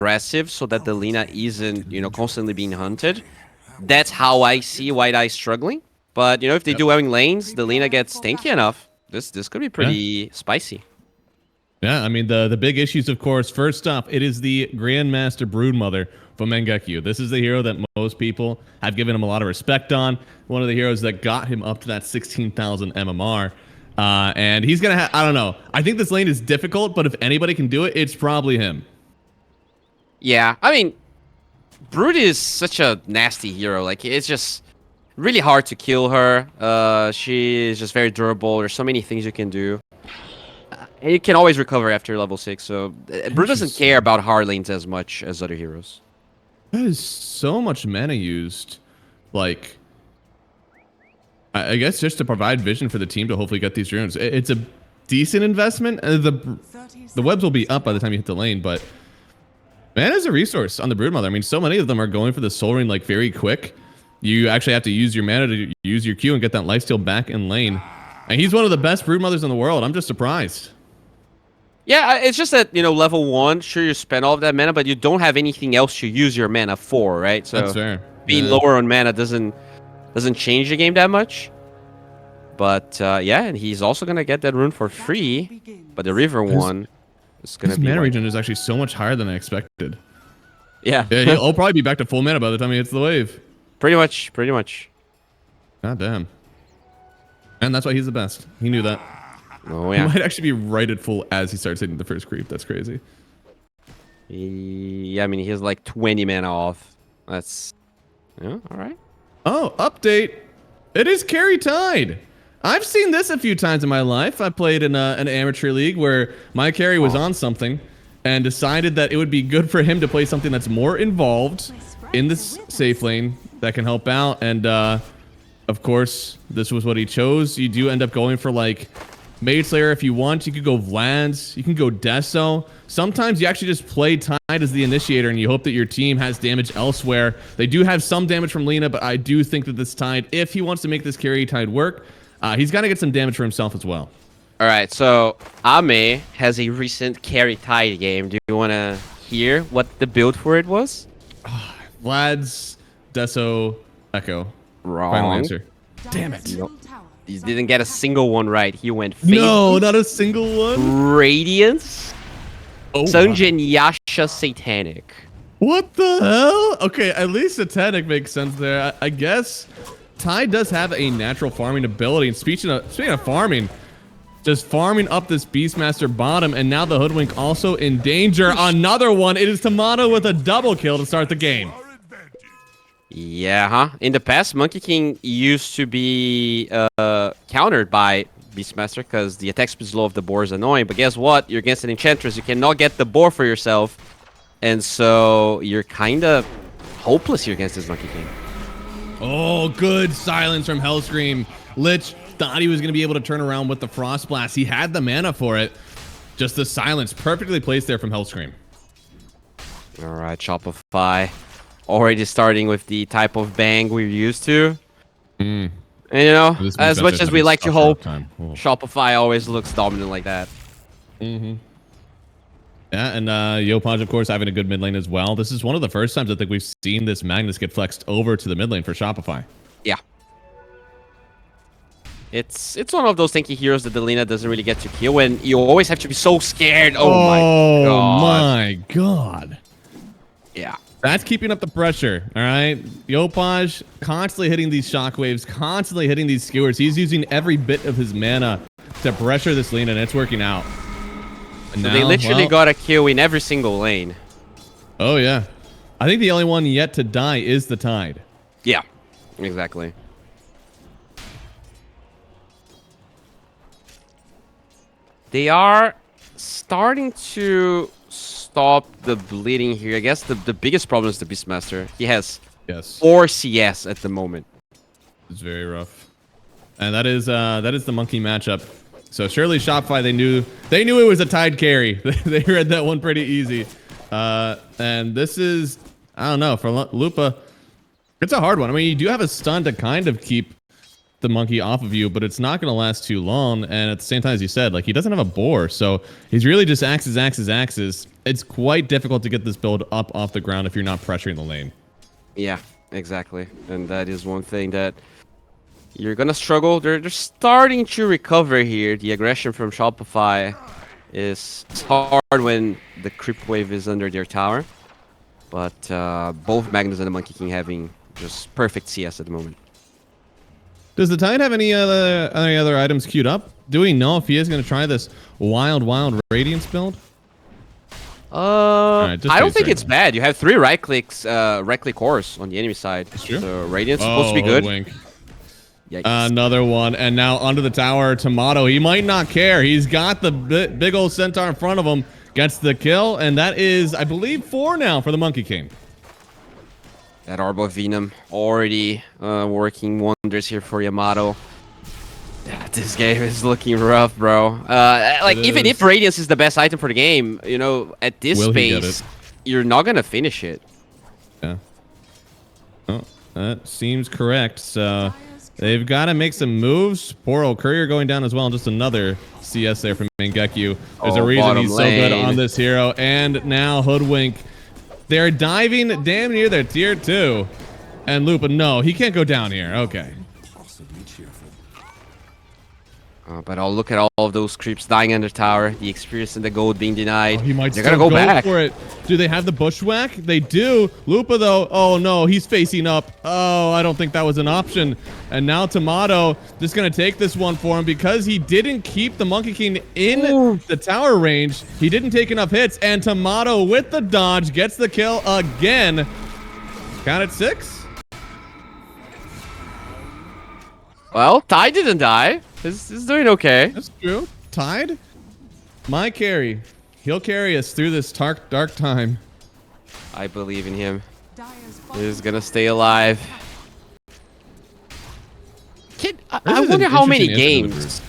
aggressive so that the Lina isn't, constantly being hunted. That's how I see Whitelce struggling. But, if they do well in lanes, the Lina gets tanky enough. This could be pretty spicy. Yeah, I mean, the big issues, of course, first off, it is the Grandmaster Broodmother from Mangekyo. This is the hero that most people have given him a lot of respect on. One of the heroes that got him up to that 16,000 MMR. And he's going to have, I don't know. I think this lane is difficult, but if anybody can do it, it's probably him. Yeah, I mean, Brood is such a nasty hero. Like, it's just really hard to kill her. She is just very durable. There's so many things you can do. And you can always recover after level 6, so Brood doesn't care about hard lanes as much as other heroes. That is so much mana used. Like, I guess just to provide vision for the team to hopefully get these runes. It's a decent investment. The webs will be up by the time you hit the lane, but mana is a resource on the Broodmother. I mean, so many of them are going for the Soul Ring like very quick. You actually have to use your mana to use your Q and get that lifesteal back in lane. And he's one of the best Broodmothers in the world. I'm just surprised. Yeah, it's just that, level 1, sure, you spend all of that mana, but you don't have anything else to use your mana for, right? So that's fair. Being lower on mana doesn't change the game that much. But, yeah, and he's also going to get that rune for free, but the river one is going to be... His mana regen is actually so much higher than I expected. Yeah. He'll probably be back to full mana by the time he hits the wave. Pretty much. God damn. And that's why he's the best. He knew that. Oh, yeah. He might actually be right at full as he starts hitting the first creep. That's crazy. Yeah, I mean, he has like 20 mana off. That's... Yeah, all right. Oh, update. It is carry tied. I've seen this a few times in my life. I played in an amateur league where my carry was on something and decided that it would be good for him to play something that's more involved in this safe lane that can help out. And, of course, this was what he chose. You do end up going for, like... Mage Slayer, if you want, you could go Vlad's, you can go Deso. Sometimes you actually just play Tide as the initiator and you hope that your team has damage elsewhere. They do have some damage from Lina, but I do think that this Tide, if he wants to make this carry Tide work, he's got to get some damage for himself as well. All right, so Ame has a recent carry Tide game. Do you want to hear what the build for it was? Vlad's, Deso, Echo. Wrong. Final answer. Damn it. Nope. He didn't get a single one right. He went Fade. No, not a single one. Radiance. Oh, Sunjin Yasha Satanic. What the hell? Okay, at least Satanic makes sense there. I guess Tide does have a natural farming ability. And speaking of farming, just farming up this Beastmaster bottom, and now the Hoodwink also in danger. Another one. It is Tamano with a double kill to start the game. Yeah, huh? In the past, Monkey King used to be countered by Beastmaster because the attack speed low of the boar is annoying. But guess what? You're against an Enchantress. You cannot get the boar for yourself. And so you're kind of hopeless here against this Monkey King. Oh, good silence from Hellscream. Lich thought he was going to be able to turn around with the Frost Blast. He had the mana for it. Just the silence perfectly placed there from Hellscream. All right, Shopify. Already starting with the type of bang we're used to. And, as much as we like to hope, Shopify always looks dominant like that. Yeah, and Yopaj, of course, having a good mid lane as well. This is one of the first times I think we've seen this Magnus get flexed over to the mid lane for Shopify. Yeah. It's one of those tanky heroes that the Lina doesn't really get to kill, and you always have to be so scared. Oh my god. Yeah. That's keeping up the pressure, all right? Yopaj constantly hitting these shockwaves, constantly hitting these skewers. He's using every bit of his mana to pressure this lane, and it's working out. And so now, they literally got a kill in every single lane. Oh, yeah. I think the only one yet to die is the Tide. Yeah, exactly. They are starting to stop the bleeding here. I guess the biggest problem is the Beastmaster. He has 4 CS at the moment. It's very rough. And that is the monkey matchup. So surely Shopify, they knew it was a Tide carry. They read that one pretty easy. And this is, I don't know, for Lupa, it's a hard one. I mean, you do have a stun to kind of keep the monkey off of you, but it's not going to last too long. And at the same time, as you said, like he doesn't have a boar, so he's really just axes. It's quite difficult to get this build up off the ground if you're not pressuring the lane. Yeah, exactly. And that is one thing that you're gonna struggle. They're starting to recover here. The aggression from Shopify is hard when the creep wave is under their tower. But both Magnus and the Monkey King having just perfect CS at the moment. Does the Tide have any other items queued up? Do we know if he is going to try this wild Radiance build? I don't think it's bad. You have 3 right click cores on the enemy side. That's true. So Radiance is supposed to be good. Another one, and now under the tower, Tomato. He might not care. He's got the big old centaur in front of him. Gets the kill, and that is, I believe, 4 now for the Monkey King. That Arbo Venom already working wonders here for Yamato. Yeah, this game is looking rough, bro. Like, even if Radiance is the best item for the game, you know, at this pace, you're not gonna finish it. Yeah. Oh, that seems correct. So they've got to make some moves. Poor old Courier going down as well. And just another CS there from Mangekyu. There's a reason he's so good on this hero. And now Hoodwink. They're diving damn near their tier 2. And Lupa, no, he can't go down here. Okay. But I'll look at all of those creeps dying under tower. The experience and the gold being denied. He might They're gonna go back for it. Do they have the bushwhack? They do. Lupa, though. Oh, no. He's facing up. Oh, I don't think that was an option. And now Tomato just going to take this one for him because he didn't keep the Monkey King in the tower range. He didn't take enough hits. And Tomato with the dodge gets the kill again. Count at 6. Well, Tide didn't die. He's doing okay. That's true. Tide, my carry. He'll carry us through this dark time. I believe in him. He's gonna stay alive. I wonder how many games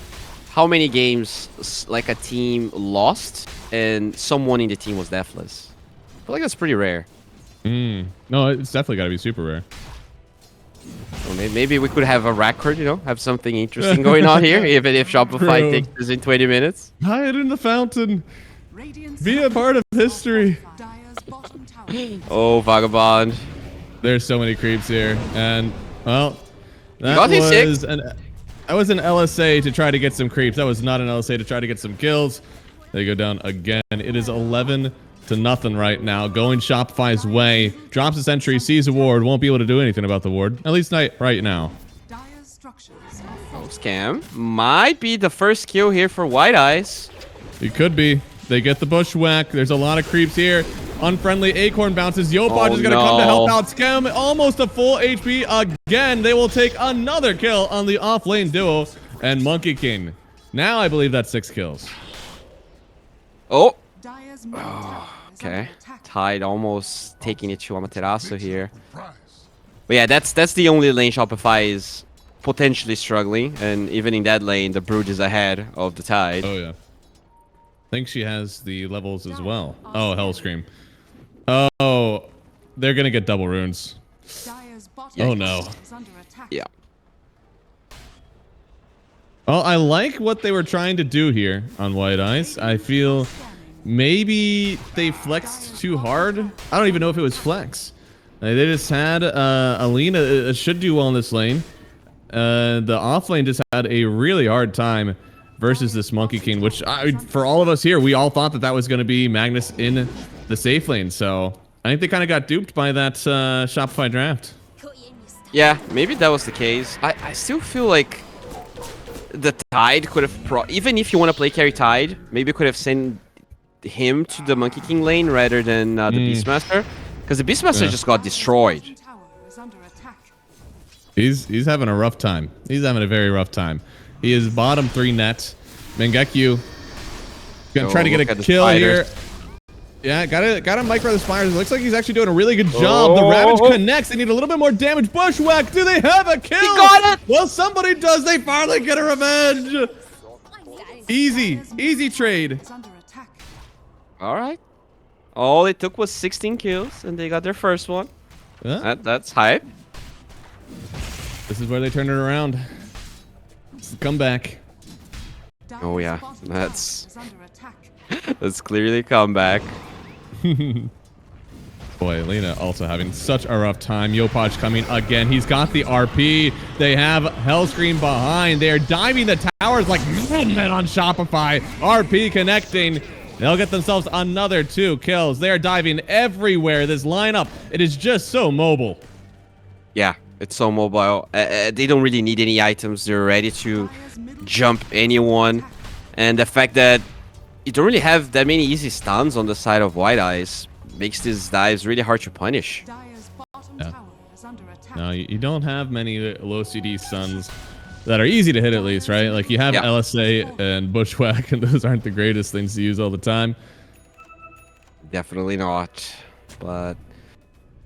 like a team lost and someone in the team was deathless. I feel like that's pretty rare. No, it's definitely got to be super rare. Well, maybe we could have a record, you know, have something interesting going on here, even if Shopify takes this in 20 minutes. Hide in the fountain. Be a part of history. Oh, Vagabond. There's so many creeps here. And, well, that was an LSA to try to get some creeps. That was not an LSA to try to get some kills. They go down again. It is 11-0 right now. Going Shopify's way. Drops a sentry, sees a ward, won't be able to do anything about the ward. At least not right now. Oh, Scam. Might be the first kill here for Whitelce. It could be. They get the bushwhack. There's a lot of creeps here. Unfriendly Acorn bounces. Yopaj is going to come to help out Scam. Almost a full HP again. They will take another kill on the off-lane duo. And Monkey King. Now I believe that's 6 kills. Oh. Okay. Tide almost taking it to Amaterasu here. But yeah, that's the only lane Shopify is potentially struggling. And even in that lane, the Brood is ahead of the Tide. Oh, yeah. I think she has the levels as well. Oh, Hellscream. Oh, they're going to get double runes. Oh, no. Yeah. Well, I like what they were trying to do here on Whitelce. I feel maybe they flexed too hard. I don't even know if it was flex. They just had Alina should do well in this lane. The off lane just had a really hard time versus this Monkey King, which for all of us here, we all thought that was going to be Magnus in the safe lane. So I think they kind of got duped by that Shopify draft. Yeah, maybe that was the case. I still feel like the Tide could have, even if you want to play carry Tide, maybe could have sent him to the Monkey King lane rather than the Beastmaster, because the Beastmaster just got destroyed. He's having a rough time. He's having a very rough time. He is bottom 3 net. Mangekyu gonna try to get a kill here. Yeah, gotta micro the spiders. It looks like he's actually doing a really good job. The Ravage connects. They need a little bit more damage. Bushwhack. Do they have a kill? He got it. Well, somebody does. They finally get a revenge. Easy trade. All right. All it took was 16 kills, and they got their first one. Yeah. That's hype. This is where they turn it around. Come back. Oh yeah, that's clearly comeback. Boy, Lina also having such a rough time. Yopaj coming again. He's got the RP. They have Hellscream behind. They are diving the towers like madmen on Shopify. RP connecting. They'll get themselves another 2 kills. They are diving everywhere. This lineup, it is just so mobile. Yeah, it's so mobile. They don't really need any items. They're ready to jump anyone. And the fact that you don't really have that many easy stuns on the side of Whitelce makes these dives really hard to punish. Yeah. No, you don't have many low CD stuns that are easy to hit at least, right? Like you have LSA and Bushwhack, and those aren't the greatest things to use all the time. Definitely not. But, I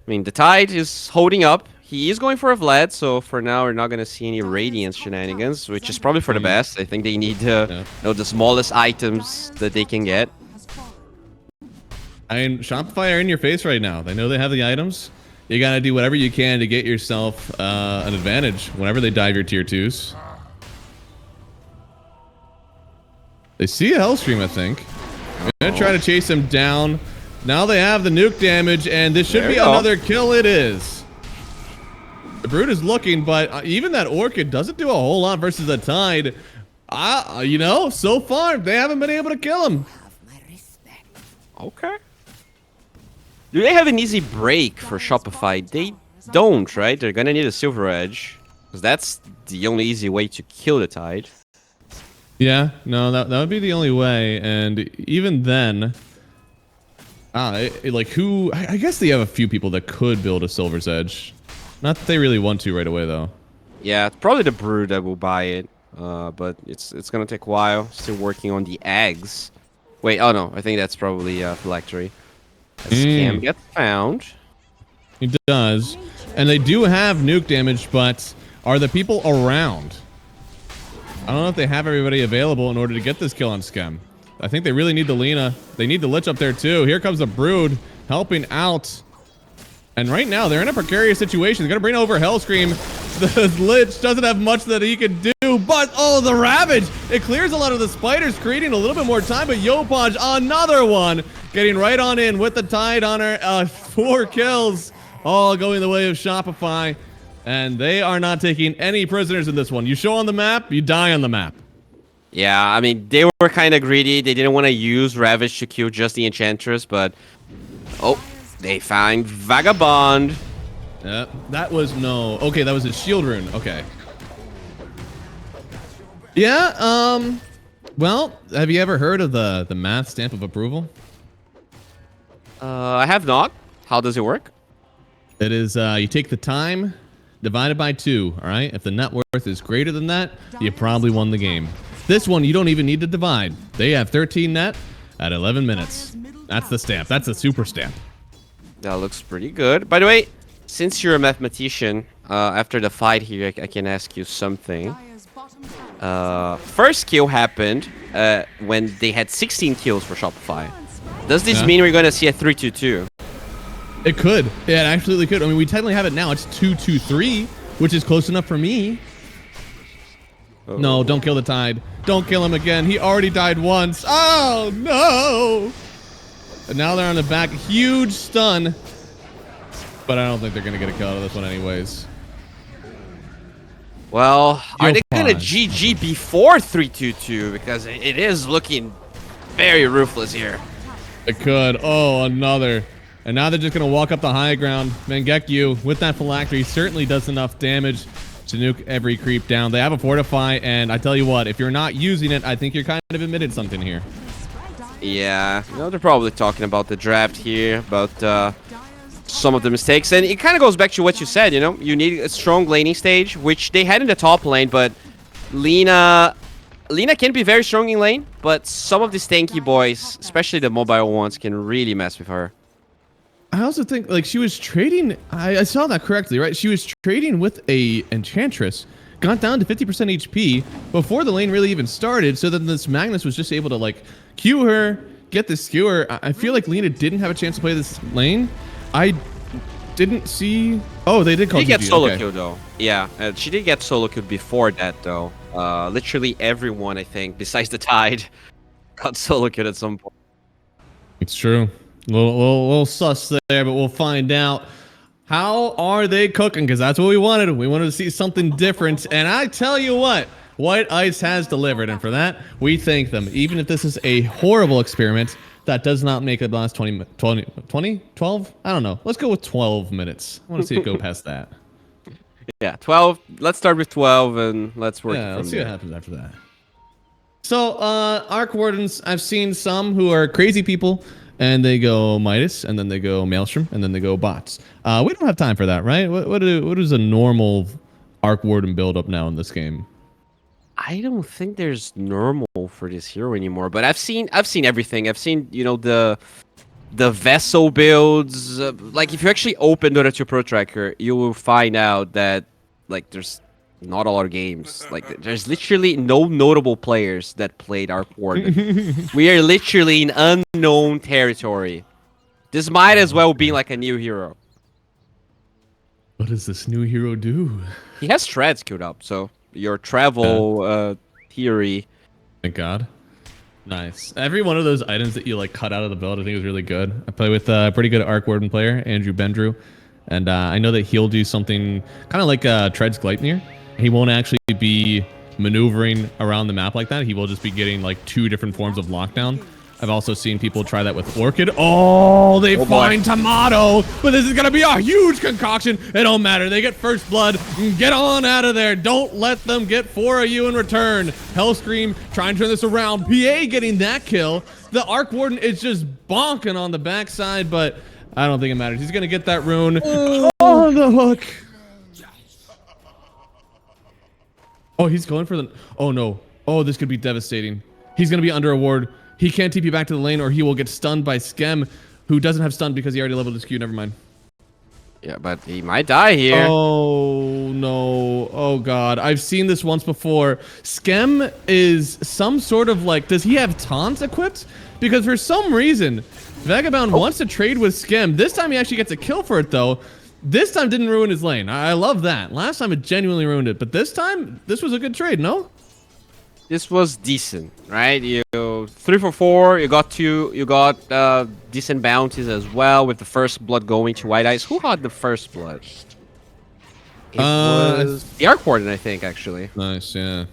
mean, the Tide is holding up. He is going for a Vlad, so for now we're not going to see any Radiance shenanigans, which is probably for the best. I think they need you know, the smallest items that they can get. I mean, Shopify are in your face right now. They know they have the items. You got to do whatever you can to get yourself an advantage whenever they dive your tier 2s. They see a Hellscream, I think. I'm going to try to chase him down. Now they have the nuke damage, and this should be another kill. It is. The Brood is looking, but even that Orchid doesn't do a whole lot versus the Tide. You know, so far, they haven't been able to kill him. Okay. Do they have an easy break for Shopify? They don't, right? They're gonna need a Silver Edge, because that's the only easy way to kill the Tide. Yeah, no, that would be the only way, and even then, like who? I guess they have a few people that could build a Silver's Edge. Not that they really want to right away, though. Yeah, it's probably the Brood that will buy it, but it's gonna take a while. Still working on the eggs. Wait, oh no, I think that's probably Phylactery. Scam gets found. He does. And they do have nuke damage, but are the people around? I don't know if they have everybody available in order to get this kill on Scam. I think they really need the Lina. They need the Lich up there too. Here comes the Brood helping out. And right now, they're in a precarious situation. They're going to bring over Hellscream. The Lich doesn't have much that he can do, but oh, the Ravage! It clears a lot of the spiders, creating a little bit more time, but Yopaj, another one, getting right on in with the Tide on her. 4 kills, all going the way of Shopify. And they are not taking any prisoners in this one. You show on the map, you die on the map. Yeah, I mean, they were kind of greedy. They didn't want to use Ravage to kill just the Enchantress, but... Oh, they find Vagabond. That was no... Okay, that was a shield rune. Okay. Yeah, well, have you ever heard of the math stamp of approval? I have not. How does it work? It is, you take the time divided by 2, all right? If the net worth is greater than that, you probably won the game. This one, you don't even need to divide. They have 13 net at 11 minutes. That's the stamp. That's a super stamp. That looks pretty good. By the way, since you're a mathematician, after the fight here, I can ask you something. First kill happened when they had 16 kills for Shopify. Does this mean we're going to see a 3-2-2? It could. Yeah, it absolutely could. I mean, we technically have it now. It's 2-2-3, which is close enough for me. Uh-oh. No, don't kill the Tide. Don't kill him again. He already died once. Oh, no. And now they're on the back. Huge stun. But I don't think they're going to get a kill out of this one anyways. Well, are they going to GG before 3-2-2? Because it is looking very ruthless here. It could. Oh, another. And now they're just going to walk up the high ground. Mangekyu, with that phylactery, certainly does enough damage to nuke every creep down. They have a Fortify, and I tell you what, if you're not using it, I think you're kind of admitted something here. Yeah, you know, they're probably talking about the draft here, about some of the mistakes. And it kind of goes back to what you said, you know? You need a strong laning stage, which they had in the top lane, but Lina can be very strong in lane, but some of these tanky boys, especially the mobile ones, can really mess with her. I also think, like, she was trading... I saw that correctly, right? She was trading with a Enchantress, got down to 50% HP before the lane really even started, so then this Magnus was just able to, like, Q her, get the skewer. I feel like Lina didn't have a chance to play this lane. I didn't see. Oh, they did call She did get GG. solo Okay. kill though. Yeah, she did get solo kill before that though. Literally everyone, I think, besides the Tide, got solo killed at some point. It's true. Little sus there, but we'll find out. How are they cooking? Because that's what we wanted. We wanted to see something different. And I tell you what, Whitelce has delivered. And for that, we thank them. Even if this is a horrible experiment, that does not make it last 20, 12? I don't know. Let's go with 12 minutes. I want to see it go past that. Yeah, 12. Let's start with 12 and let's work Yeah, from let's see there. what happens after that. So, Arc Wardens, I've seen some who are crazy people, and they go Midas, and then they go Maelstrom, and then they go bots. We don't have time for that, right? What is a normal Arc Warden build up now in this game? I don't think there's normal for this hero anymore, but I've seen everything. I've seen, you know, the vessel builds. Like if you actually open Dota2 Pro Tracker, you will find out that like there's not a lot of games. Like there's literally no notable players that played Arc Warden. We are literally in unknown territory. This might as well be like a new hero. What does this new hero do? He has threads queued up, so your travel theory. Thank God. Nice. Every one of those items that you like cut out of the build, I think is really good. I play with a pretty good Arc Warden player, Andrew Bendrew, and I know that he'll do something kind of like Tread's Gleipnir. He won't actually be maneuvering around the map like that. He will just be getting like 2 different forms of lockdown. I've also seen people try that with Orchid. Oh, they find Tomato, but this is going to be a huge concoction. It don't matter. They get first blood. Get on out of there. Don't let them get 4 of you in return. Hellscream trying to turn this around. PA getting that kill. The Arc Warden is just bonking on the backside, but I don't think it matters. He's going to get that rune. Oh, the hook. Oh, he's going for the... Oh, no. Oh, this could be devastating. He's going to be under a ward. He can't TP back to the lane or he will get stunned by Skem, who doesn't have stun because he already leveled his Q. Never mind. Yeah, but he might die here. Oh, no. Oh, God. I've seen this once before. Skem is some sort of like... Does he have taunts equipped? Because for some reason, Vagabond wants to trade with Skem. This time he actually gets a kill for it, though. This time didn't ruin his lane. I love that. Last time it genuinely ruined it. But this time, this was a good trade, no? This was decent, right? You 3 for 4. You got 2. You got decent bounties as well with the first blood going to Whitelce. Who had the first blood? It was the Arc Warden, I think, actually. Nice, yeah.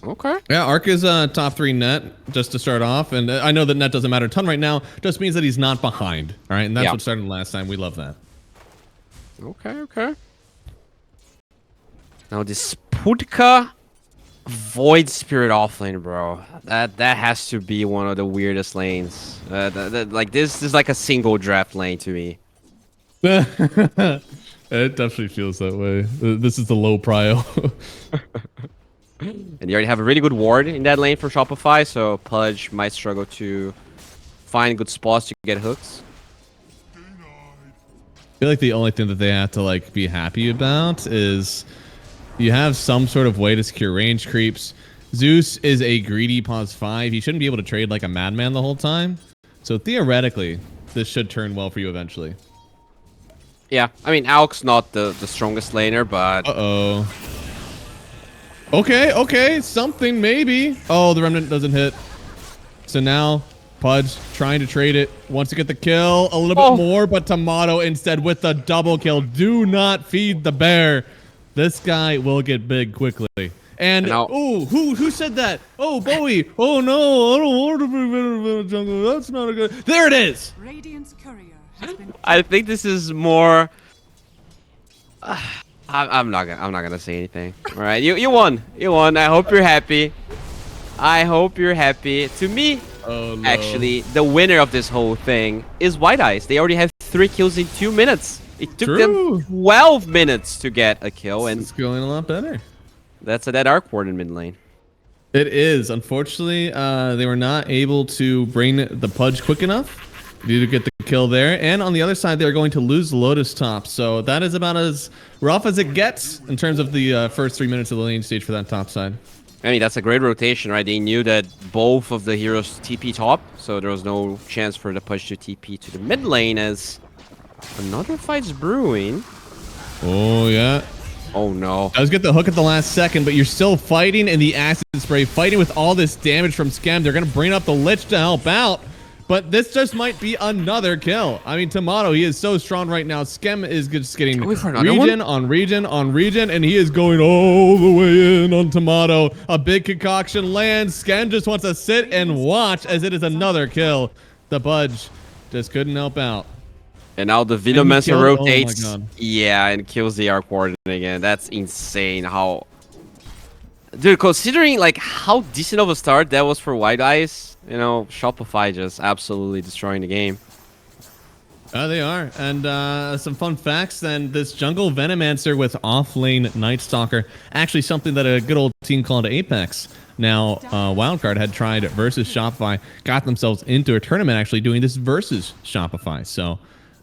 Okay. Yeah, Arc is top 3 net just to start off, and I know that net doesn't matter a ton right now. Just means that he's not behind. All right, and that's what started last time. We love that. Okay. Now this Pudka Void Spirit offlane, bro. That has to be one of the weirdest lanes. Like this is like a single draft lane to me. It definitely feels that way. This is the low prio. And you already have a really good ward in that lane for Shopify, so Pudge might struggle to find good spots to get hooks. I feel like the only thing that they have to like be happy about is you have some sort of way to secure range creeps. Zeus is a greedy +5. He shouldn't be able to trade like a madman the whole time. So theoretically, this should turn well for you eventually. Yeah, I mean, Alk's not the strongest laner, but... Uh-oh. Okay, something maybe. Oh, the Remnant doesn't hit. So now... Pudge trying to trade it. Wants to get the kill a little bit more, but Tomato instead with the double kill. Do not feed the bear. This guy will get big quickly. And oh, who said that? Oh, Bowie. Oh no, I don't want to be better jungle. That's not a good. There it is. Radiant's courier has been... I think this is more. I'm not gonna say anything. All right, you won. You won. I hope you're happy. To me, no. Actually, the winner of this whole thing is Whitelce. They already have 3 kills in 2 minutes. It took them 12 minutes to get a kill, and it's going a lot better. That's a dead Arc Warden mid lane. It is. Unfortunately, they were not able to bring the Pudge quick enough to get the kill there. And on the other side, they're going to lose Lotus top. So that is about as rough as it gets in terms of the first 3 minutes of the lane stage for that top side. I mean, that's a great rotation, right? They knew that both of the heroes TP top, so there was no chance for the push to TP to the mid lane as Another fight's brewing. Oh, yeah. Oh, no. Does get the hook at the last second, but you're still fighting in the acid spray, fighting with all this damage from Skem. They're going to bring up the Lich to help out, but this just might be another kill. I mean, Tomato, he is so strong right now. Skem is just getting region on region on region, and he is going all the way in on Tomato. A big concoction lands. Skem just wants to sit and watch as it is another kill. The Budge just couldn't help out. And now the Venomancer rotates. Oh my God. Yeah, and kills the Arc Warden again. That's insane how... Dude, considering like how decent of a start that was for Whitelce, you know, Shopify just absolutely destroying the game. They are. And some fun facts then. This jungle Venomancer with offlane Night Stalker. Actually something that a good old team called Apex. Now, Wildcard had tried versus Shopify. Got themselves into a tournament actually doing this versus Shopify. So...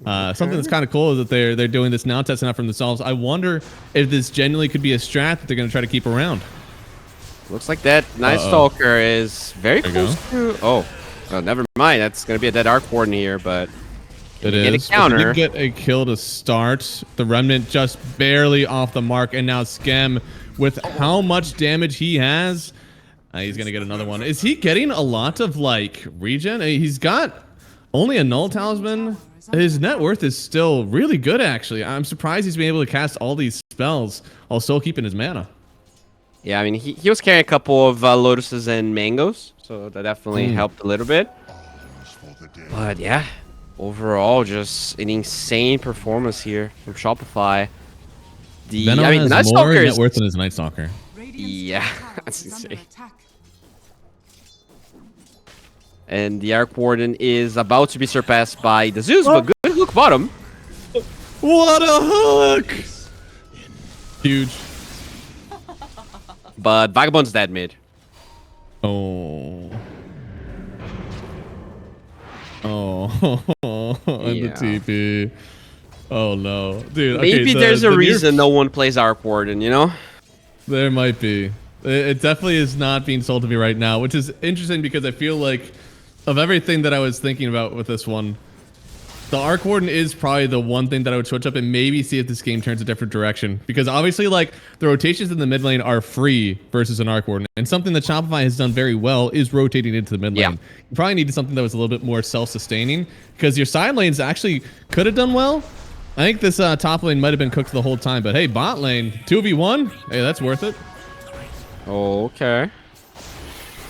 something that's kind of cool is that they're doing this now, testing out from themselves. I wonder if this genuinely could be a strat that they're going to try to keep around. Looks like that Night Stalker is very close to... Oh, never mind. That's going to be a dead Arc Warden here, but... It is. Get a counter. Get a kill to start. The Remnant just barely off the mark, and now Skem, with how much damage he has, he's going to get another one. Is he getting a lot of, like, regen? He's got only a Null Talisman. His net worth is still really good, actually. I'm surprised he's been able to cast all these spells while still keeping his mana. Yeah, I mean, he was carrying a couple of Lotuses and Mangoes, so that definitely helped a little bit. But yeah, overall, just an insane performance here from Shopify. Venom has Night more Stalker net worth than his Night Stalker. Yeah, that's insane. And the Arc Warden is about to be surpassed by the Zeus, but good hook bottom. What a hook! Huge. But Vagabond's dead mid. Oh. Oh. And the TP. Oh no. Dude, Maybe there's a reason no one plays Arc Warden, you know? There might be. It definitely is not being sold to me right now, which is interesting because I feel like of everything that I was thinking about with this one, the Arc Warden is probably the one thing that I would switch up and maybe see if this game turns a different direction. Because obviously, like, the rotations in the mid lane are free versus an Arc Warden. And something that Shopify has done very well is rotating into the mid lane. You probably needed something that was a little bit more self-sustaining because your side lanes actually could have done well. I think this top lane might have been cooked the whole time. But hey, bot lane, 2v1, hey, that's worth it. Okay.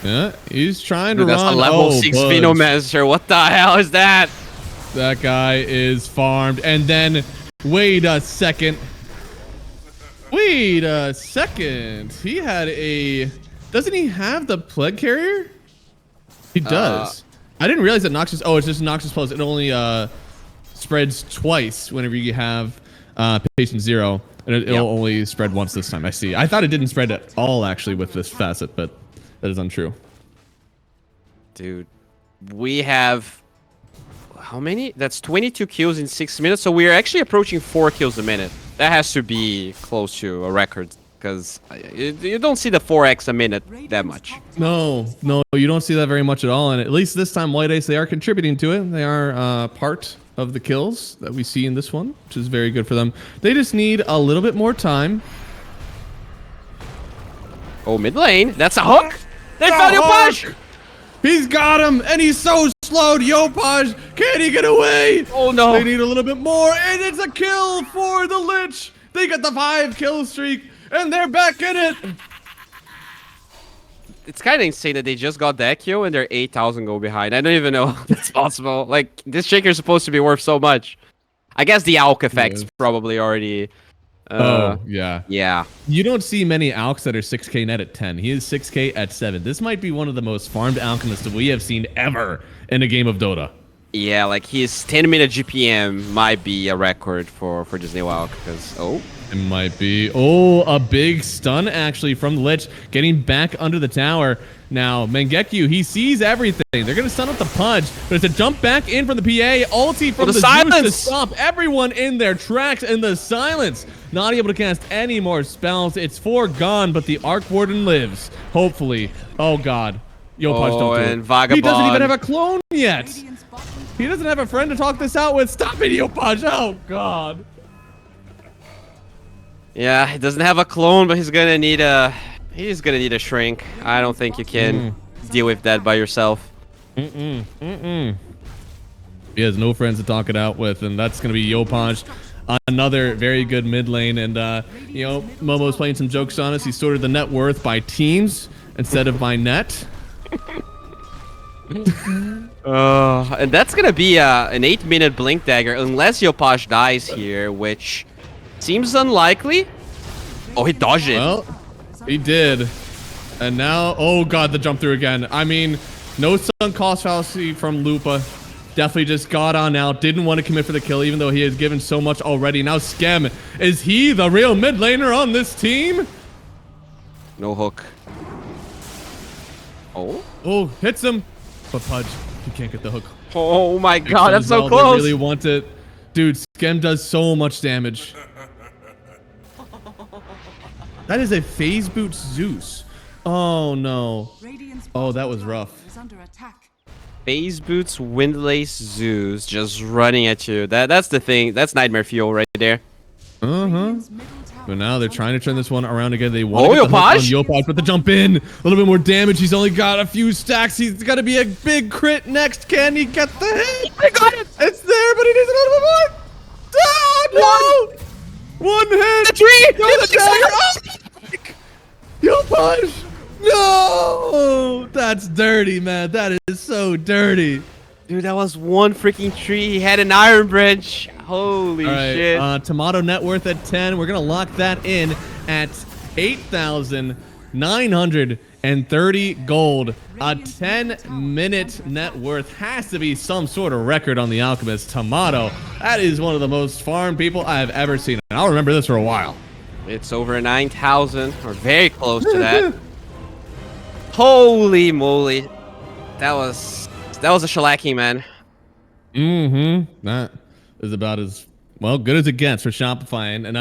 Yeah, he's trying to run. That's a level 6 Venomancer. What the hell is that? That guy is farmed. And then, wait a second. Wait a second. He had a... Doesn't he have the Plague Carrier? He does. I didn't realize that Noxus... Oh, it's just Noxus Plus. It only spreads twice whenever you have Patient 0. And it'll only spread once this time. I see. I thought it didn't spread at all, actually, with this facet, but... That is untrue. Dude, we have how many? That's 22 kills in 6 minutes. So we are actually approaching 4 kills a minute. That has to be close to a record because you don't see the 4x a minute that much. No, you don't see that very much at all. And at least this time, Whitelce, they are contributing to it. They are part of the kills that we see in this one, which is very good for them. They just need a little bit more time. Oh, mid lane. That's a hook. They found Yopaj! He's got him, and he's so slowed. Yopaj, can he get away? Oh, no. They need a little bit more, and it's a kill for the Lich. They got the 5 kill streak, and they're back in it. It's kind of insane that they just got that kill, and they're 8,000 gold behind. I don't even know how that's possible. Like, this shaker is supposed to be worth so much. I guess the Alk effect's probably already... yeah. You don't see many Alks that are 6k net at 10. He is 6k at 7. This might be one of the most farmed Alchemists that we have seen ever in a game of Dota. Yeah, like his 10-minute GPM might be a record for this new Alk because it might be. Oh, a big stun actually from the Lich, getting back under the tower. Now, Mangekyu, he sees everything. They're going to stun up the Pudge, but it's a jump back in from the PA. Ulti from the Zeus to stop everyone in their tracks in the silence. Not able to cast any more spells. It's foregone, but the Arc Warden lives. Hopefully. Oh, God. Yo, Pudge, don't do it. Vagabond. He doesn't even have a clone yet. He doesn't have a friend to talk this out with. Stop it, Yopaj. Oh, God. Yeah, he doesn't have a clone, but he's gonna need a shrink. I don't think you can deal with that by yourself. He has no friends to talk it out with, and that's gonna be Yopaj. Another very good mid lane, and you know, Momo's playing some jokes on us. He sorted the net worth by teams instead of by net. And that's gonna be an 8-minute blink dagger unless Yopaj dies here, which seems unlikely. Oh, he dodged it. Well, he did, and now, oh God, the jump through again. I mean, no sunk cost fallacy from Lupa. Definitely just got on out. Didn't want to commit for the kill, even though he has given so much already. Now Skem, is he the real mid laner on this team? No hook. Oh? Oh, hits him. But Pudge, he can't get the hook. Oh my God, that's so They close. really want it. Dude, Skem does so much damage. That is a phase boot Zeus. Oh no. Oh, that was rough. Phase boots, windlace, Zeus, just running at you. That's the thing. That's nightmare fuel right there. But now they're trying to turn this one around again. They want to get the hook on Yopaj, but the jump in. A little bit more damage. He's only got a few stacks. He's got to be a big crit next. Can he get the hit? I got it. It's there, but he needs a little bit more. Oh, no! One hit. The tree! Yopaj! No! That's dirty, man. That is so dirty. Dude, that was one freaking tree. He had an iron branch. Holy shit. Tomato net worth at 10. We're going to lock that in at 8,930 gold. A 10-minute net worth has to be some sort of record on the Alchemist. Tomato, that is one of the most farmed people I have ever seen. And I'll remember this for a while. It's over 9,000, or very close to that. Holy moly. That was a shellacking, man. That is about as, well, good as it gets for Shopify. And